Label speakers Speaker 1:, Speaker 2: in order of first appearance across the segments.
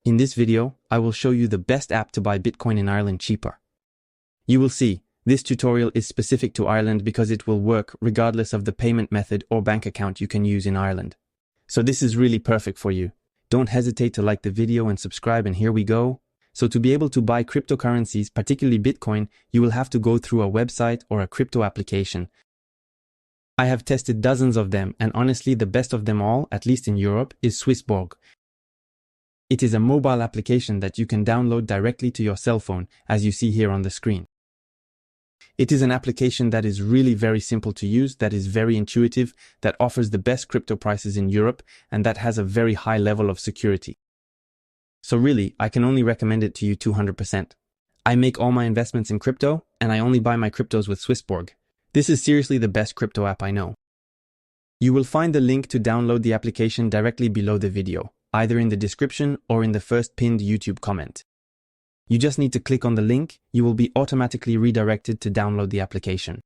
Speaker 1: In this video, I will show you the best app to buy Bitcoin in Ireland cheaper. You will see, this tutorial is specific to Ireland because it will work regardless of the payment method or bank account you can use in Ireland. So this is really perfect for you. Don't hesitate to like the video and subscribe, and here we go. So to be able to buy cryptocurrencies, particularly Bitcoin, you will have to go through a website or a crypto application. I have tested dozens of them, and honestly the best of them all, at least in Europe, is Swissborg. It is a mobile application that you can download directly to your cell phone, as you see here on the screen. It is an application that is really very simple to use, that is very intuitive, that offers the best crypto prices in Europe, and that has a very high level of security. So really, I can only recommend it to you 200%. I make all my investments in crypto, and I only buy my cryptos with Swissborg. This is seriously the best crypto app I know. You will find the link to download the application directly below the video, either in the description or in the first pinned YouTube comment. You just need to click on the link. You will be automatically redirected to download the application.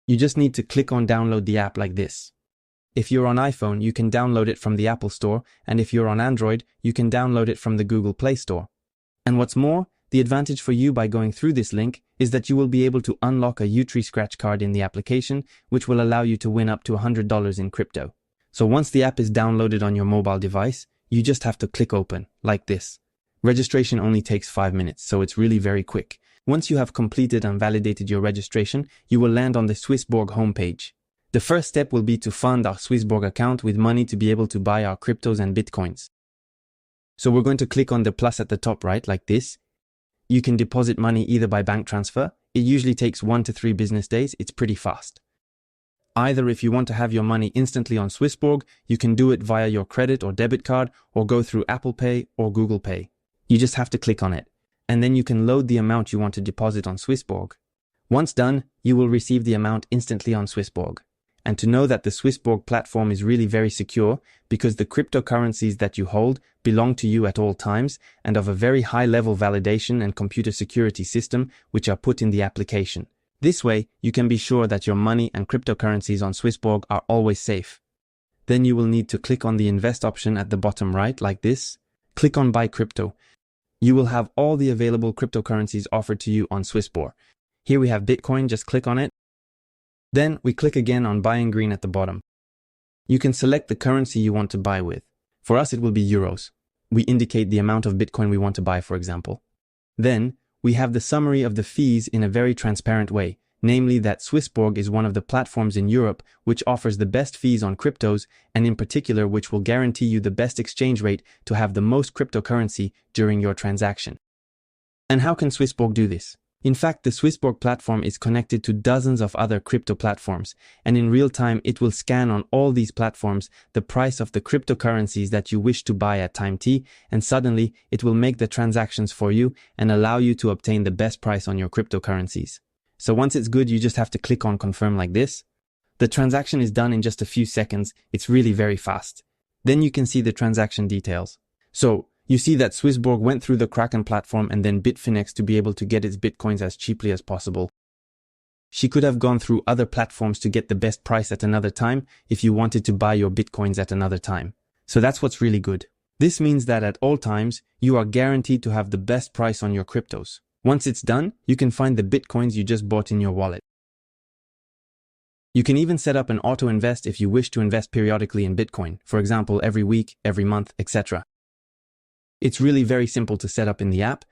Speaker 1: You just need to click on download the app like this. If you're on iPhone, you can download it from the Apple Store, and if you're on Android, you can download it from the Google Play Store. And what's more, the advantage for you by going through this link is that you will be able to unlock a U-Tree scratch card in the application, which will allow you to win up to $100 in crypto. So once the app is downloaded on your mobile device, you just have to click open, like this. Registration only takes 5 minutes, so it's really very quick. Once you have completed and validated your registration, you will land on the Swissborg homepage. The first step will be to fund our Swissborg account with money to be able to buy our cryptos and Bitcoins. So we're going to click on the plus at the top right, like this. You can deposit money either by bank transfer. It usually takes 1 to 3 business days. It's pretty fast. Either if you want to have your money instantly on Swissborg, you can do it via your credit or debit card, or go through Apple Pay or Google Pay. You just have to click on it, and then you can load the amount you want to deposit on Swissborg. Once done, you will receive the amount instantly on Swissborg. And to know that the Swissborg platform is really very secure, because the cryptocurrencies that you hold belong to you at all times and of a very high level validation and computer security system which are put in the application. This way, you can be sure that your money and cryptocurrencies on Swissborg are always safe. Then you will need to click on the invest option at the bottom right, like this. Click on buy crypto. You will have all the available cryptocurrencies offered to you on Swissborg. Here we have Bitcoin, just click on it. Then we click again on buy in green at the bottom. You can select the currency you want to buy with. For us, it will be euros. We indicate the amount of Bitcoin we want to buy, for example. Then we have the summary of the fees in a very transparent way, namely that Swissborg is one of the platforms in Europe which offers the best fees on cryptos, and in particular which will guarantee you the best exchange rate to have the most cryptocurrency during your transaction. And how can Swissborg do this? In fact, the Swissborg platform is connected to dozens of other crypto platforms, and in real time it will scan on all these platforms the price of the cryptocurrencies that you wish to buy at time t, and suddenly it will make the transactions for you and allow you to obtain the best price on your cryptocurrencies. So once it's good, you just have to click on confirm like this. The transaction is done in just a few seconds. It's really very fast. Then you can see the transaction details. So you see that Swissborg went through the Kraken platform and then Bitfinex to be able to get its Bitcoins as cheaply as possible. She could have gone through other platforms to get the best price at another time if you wanted to buy your Bitcoins at another time. So that's what's really good. This means that at all times, you are guaranteed to have the best price on your cryptos. Once it's done, you can find the Bitcoins you just bought in your wallet. You can even set up an auto invest if you wish to invest periodically in Bitcoin, for example, every week, every month, etc. It's really very simple to set up in the app.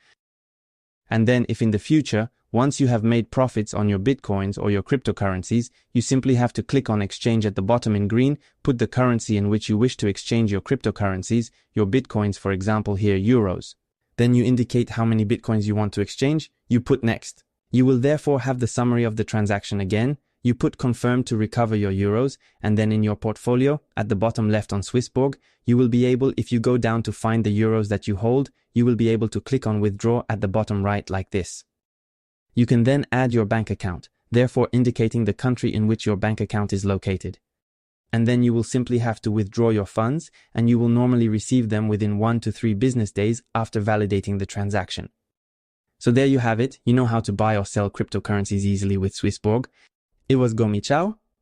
Speaker 1: And then if in the future, once you have made profits on your Bitcoins or your cryptocurrencies, you simply have to click on exchange at the bottom in green, put the currency in which you wish to exchange your cryptocurrencies, your Bitcoins, for example here euros. Then you indicate how many Bitcoins you want to exchange, you put next. You will therefore have the summary of the transaction again. You put confirm to recover your euros, and then in your portfolio, at the bottom left on Swissborg, you will be able, if you go down to find the euros that you hold, you will be able to click on withdraw at the bottom right like this. You can then add your bank account, therefore indicating the country in which your bank account is located. And then you will simply have to withdraw your funds, and you will normally receive them within 1 to 3 business days after validating the transaction. So there you have it. You know how to buy or sell cryptocurrencies easily with Swissborg. It was Gomi Ciao.